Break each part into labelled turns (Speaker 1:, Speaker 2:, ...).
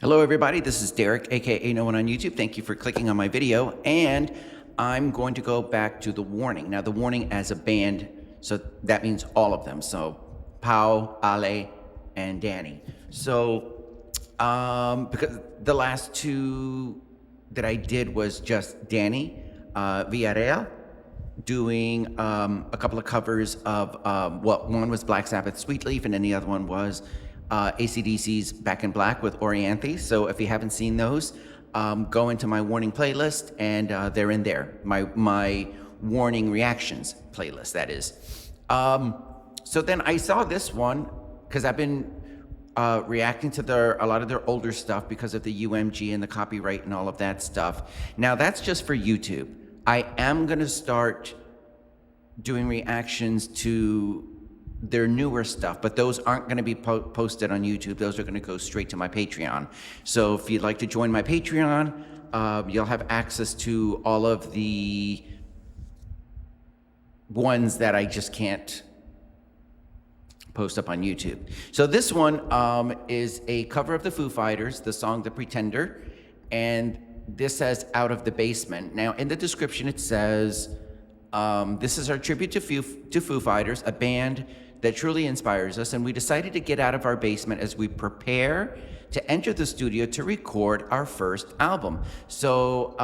Speaker 1: Hello everybody, this is Derek, aka No One on YouTube. Thank you for clicking on my video, and I'm going to go back to the warning. Now the warning as a band, so that means all of them. So Pau, Ale, and Danny. So because the last two that I did was just Danny Villarreal doing a couple of covers of, one was Black Sabbath Sweet Leaf, and then the other one was AC/DC's Back in Black with Orianthe. So if you haven't seen those, go into my warning playlist, and they're in there. My warning reactions playlist, that is. So then I saw this one because I've been reacting to a lot of their older stuff because of the UMG and the copyright and all of that stuff. Now that's just for YouTube. I am gonna start doing reactions to their newer stuff, but those aren't going to be posted on YouTube. Those are going to go straight to my Patreon. So if you'd like to join my Patreon, you'll have access to all of the ones that I just can't post up on YouTube. So this one is a cover of the Foo Fighters, the song The Pretender, and this says Out of the Basement. Now in the description it says, this is our tribute to Foo Fighters, a band that truly inspires us, and we decided to get out of our basement as we prepare to enter the studio to record our first album. So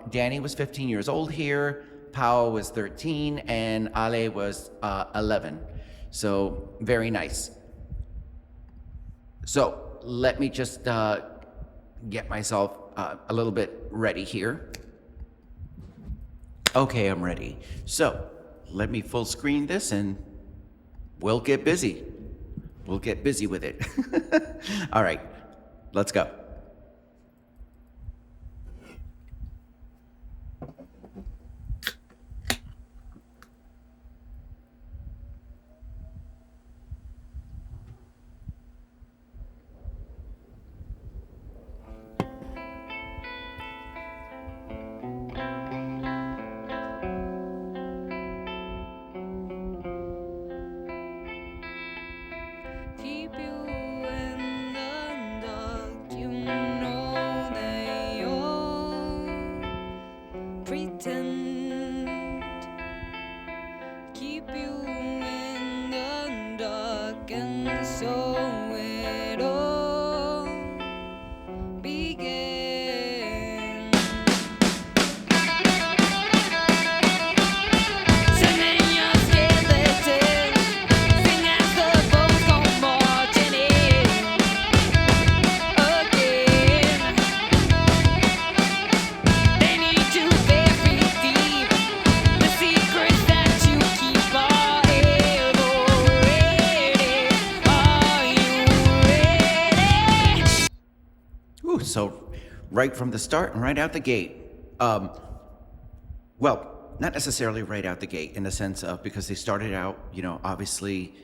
Speaker 1: Danny was 15 years old here, Pau was 13, and Ale was 11. So very nice. So let me just get myself a little bit ready here. Okay, I'm ready. So let me full screen this and we'll get busy. We'll get busy with it. All right, let's go. So right from the start and right out the gate, well, not necessarily right out the gate in the sense of, because they started out, obviously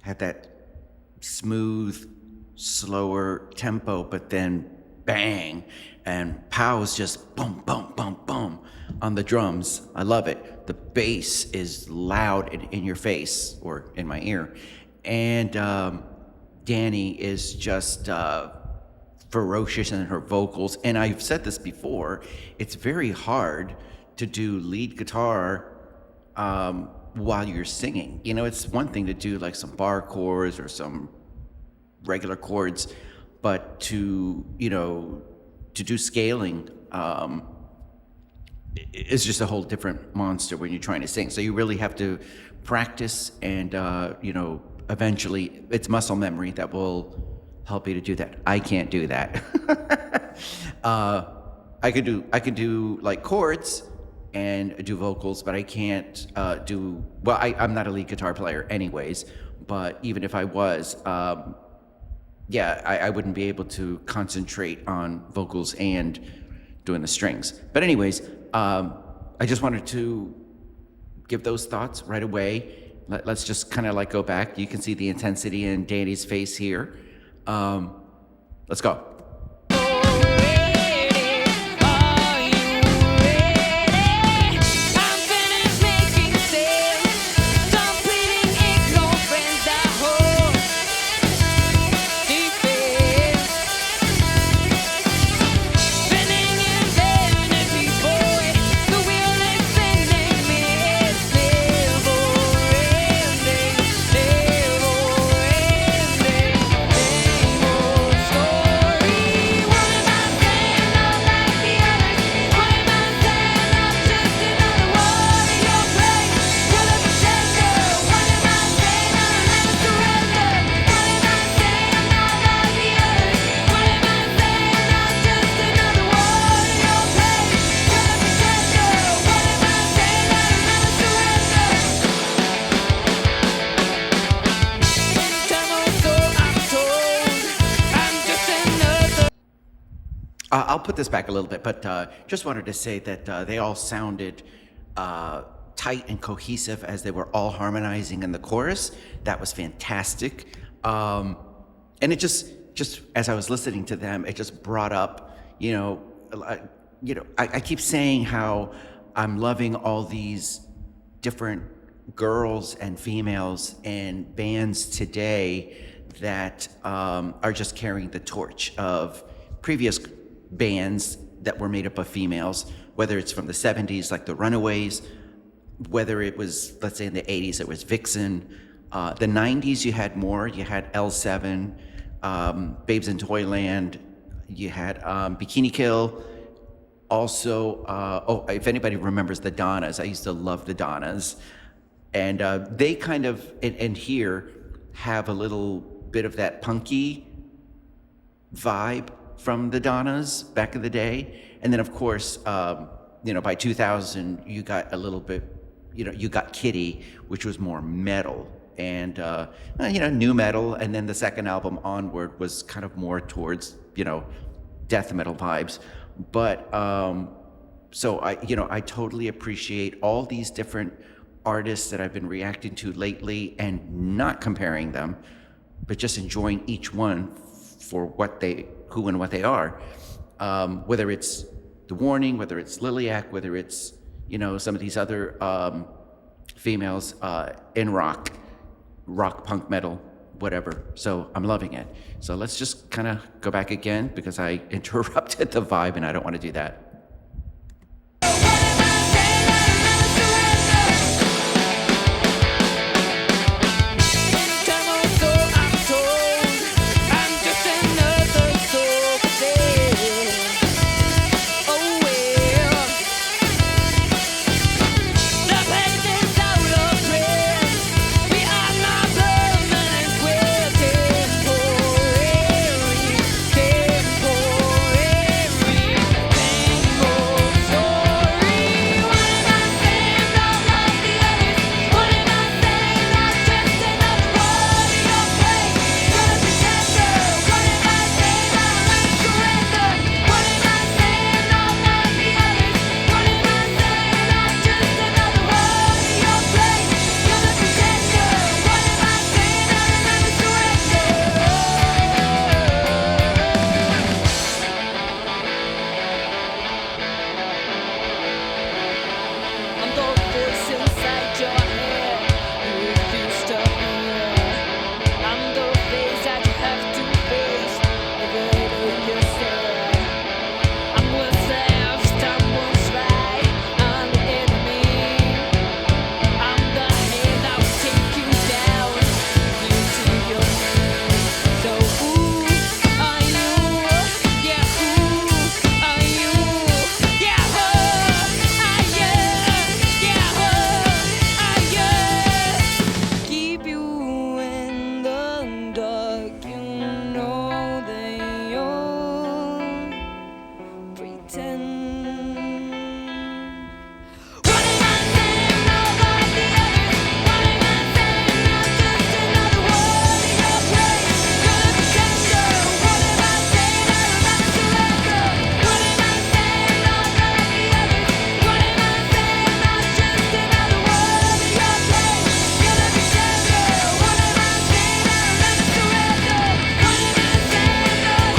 Speaker 1: had that smooth, slower tempo, but then bang, and Pow's just boom, boom, boom, boom on the drums. I love it. The bass is loud in your face, or in my ear, and Danny is just ferocious in her vocals. And I've said this before, it's very hard to do lead guitar while you're singing. It's one thing to do like some bar chords or some regular chords, but to do scaling is just a whole different monster when you're trying to sing. So you really have to practice, and eventually it's muscle memory that will help you to do that. I can't do that. I can do like chords and do vocals, but I can't I'm not a lead guitar player anyways, but even if I was, I wouldn't be able to concentrate on vocals and doing the strings. But anyways, I just wanted to give those thoughts right away. Let's just kind of like go back. You can see the intensity in Danny's face here. Let's go. I'll put this back a little bit, but just wanted to say that they all sounded tight and cohesive as they were all harmonizing in the chorus. That was fantastic. And it just as I was listening to them, it just brought up, I keep saying how I'm loving all these different girls and females and bands today that are just carrying the torch of previous bands that were made up of females, whether it's from the 70s like the Runaways, whether it was, let's say in the 80s it was Vixen, the 90s you had more, you had L7, Babes in Toyland, you had Bikini Kill, also, if anybody remembers the Donnas, I used to love the Donnas, and they kind of, and here, have a little bit of that punky vibe from the Donnas back in the day. And then of course, by 2000, you got a little bit, you got Kitty, which was more metal and, new metal. And then the second album onward was kind of more towards, death metal vibes. But, so I totally appreciate all these different artists that I've been reacting to lately and not comparing them, but just enjoying each one for who and what they are, whether it's The Warning, whether it's Liliac, whether it's, some of these other females in rock, punk, metal, whatever. So I'm loving it. So let's just kind of go back again because I interrupted the vibe and I don't want to do that.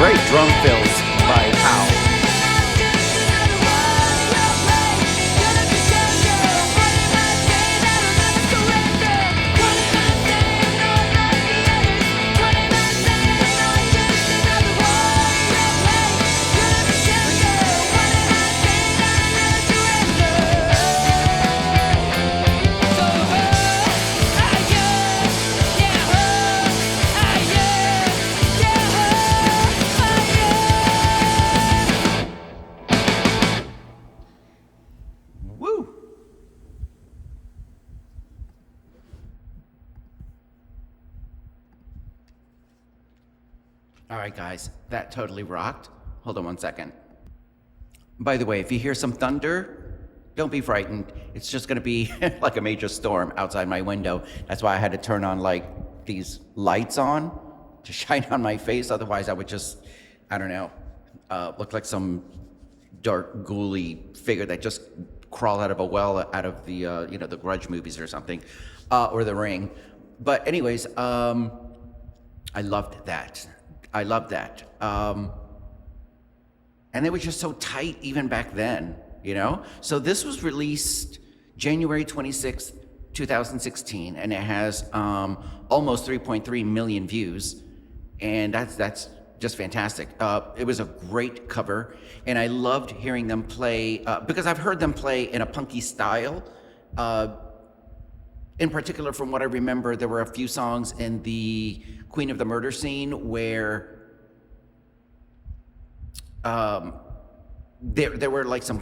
Speaker 1: Great drum fills by Powell. All right, guys, that totally rocked. Hold on one second. By the way, if you hear some thunder, don't be frightened. It's just gonna be like a major storm outside my window. That's why I had to turn on like these lights on to shine on my face. Otherwise I would just, I don't know, looked like some dark, ghouly figure that just crawled out of a well out of the the Grudge movies or something, or The Ring. But anyways, I loved that. I loved that. And they were just so tight even back then, So this was released January 26th, 2016, and it has almost 3.3 million views, and that's just fantastic. It was a great cover, and I loved hearing them play because I've heard them play in a punky style. In particular, from what I remember, there were a few songs in the Queen of the Murder scene where there were like some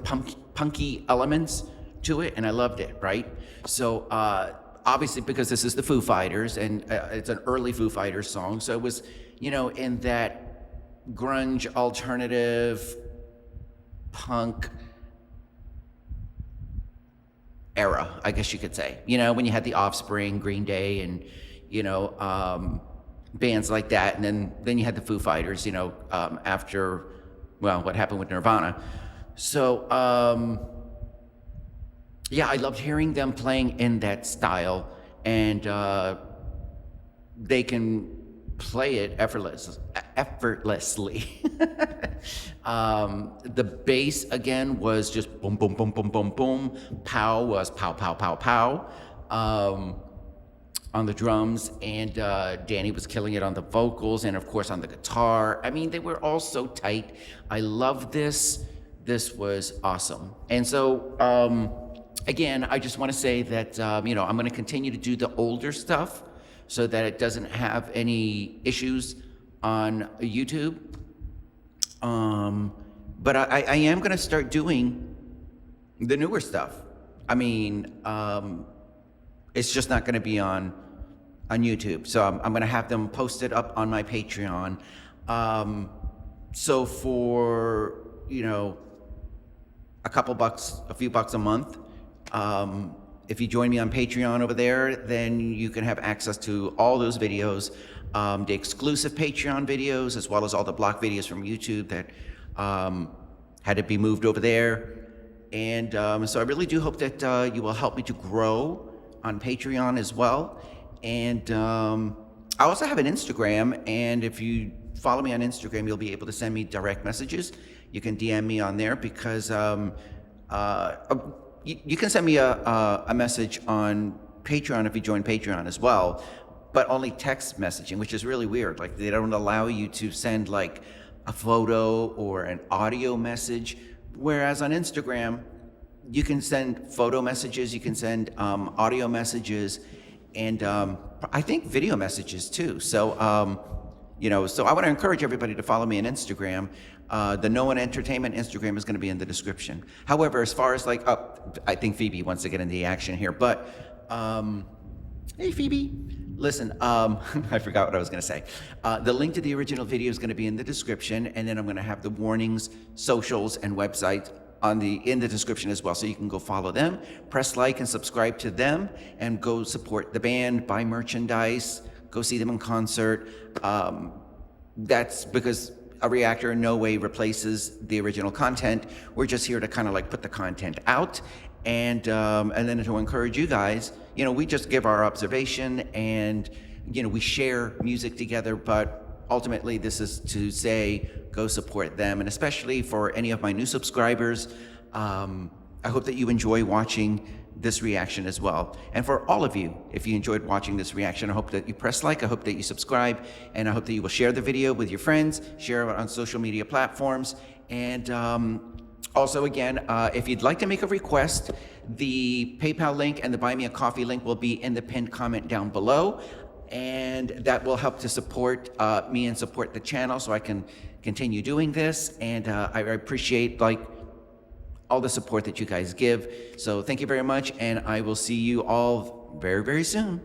Speaker 1: punky elements to it, and I loved it, right? So obviously, because this is the Foo Fighters, and it's an early Foo Fighters song, so it was, in that grunge, alternative, punk era, I guess you could say. When you had the Offspring, Green Day, and bands like that, and then you had the Foo Fighters. After what happened with Nirvana. So I loved hearing them playing in that style, and they can play it effortlessly. The bass again was just boom, boom, boom, boom, boom, boom. Pow was pow, pow, pow, pow on the drums, and Danny was killing it on the vocals, and of course on the guitar. I mean, they were all so tight. I love this. This was awesome. And so again, I just want to say that I'm going to continue to do the older stuff so that it doesn't have any issues on YouTube. But I am going to start doing the newer stuff. I mean, it's just not going to be on YouTube. So I'm going to have them posted up on my Patreon. So for, a few bucks a month, if you join me on Patreon over there, then you can have access to all those videos, the exclusive Patreon videos, as well as all the block videos from YouTube that had to be moved over there. And so I really do hope that you will help me to grow on Patreon as well. And I also have an Instagram, and if you follow me on Instagram, you'll be able to send me direct messages. You can DM me on there because you can send me a message on Patreon if you join Patreon as well, but only text messaging, which is really weird. Like, they don't allow you to send like a photo or an audio message, whereas on Instagram, you can send photo messages, you can send audio messages, and I think video messages too. So, so I want to encourage everybody to follow me on Instagram. The No One Entertainment Instagram is going to be in the description. However, as far as I think Phoebe wants to get into the action here, but hey Phoebe, listen, I forgot what I was going to say. The link to the original video is going to be in the description, and then I'm going to have the warnings, socials, and websites in the description as well, so you can go follow them, press like and subscribe to them, and go support the band, buy merchandise, go see them in concert. That's because a reactor in no way replaces the original content. We're just here to kind of put the content out, and then to encourage you guys. We just give our observation, and we share music together, but ultimately this is to say go support them. And especially for any of my new subscribers, I hope that you enjoy watching this reaction as well. And for all of you, if you enjoyed watching this reaction, I hope that you press like, I hope that you subscribe, and I hope that you will share the video with your friends, share it on social media platforms. And also, again, if you'd like to make a request, the PayPal link and the Buy Me a Coffee link will be in the pinned comment down below, and that will help to support me and support the channel so I can continue doing this. And I appreciate all the support that you guys give. So thank you very much, and I will see you all very, very soon.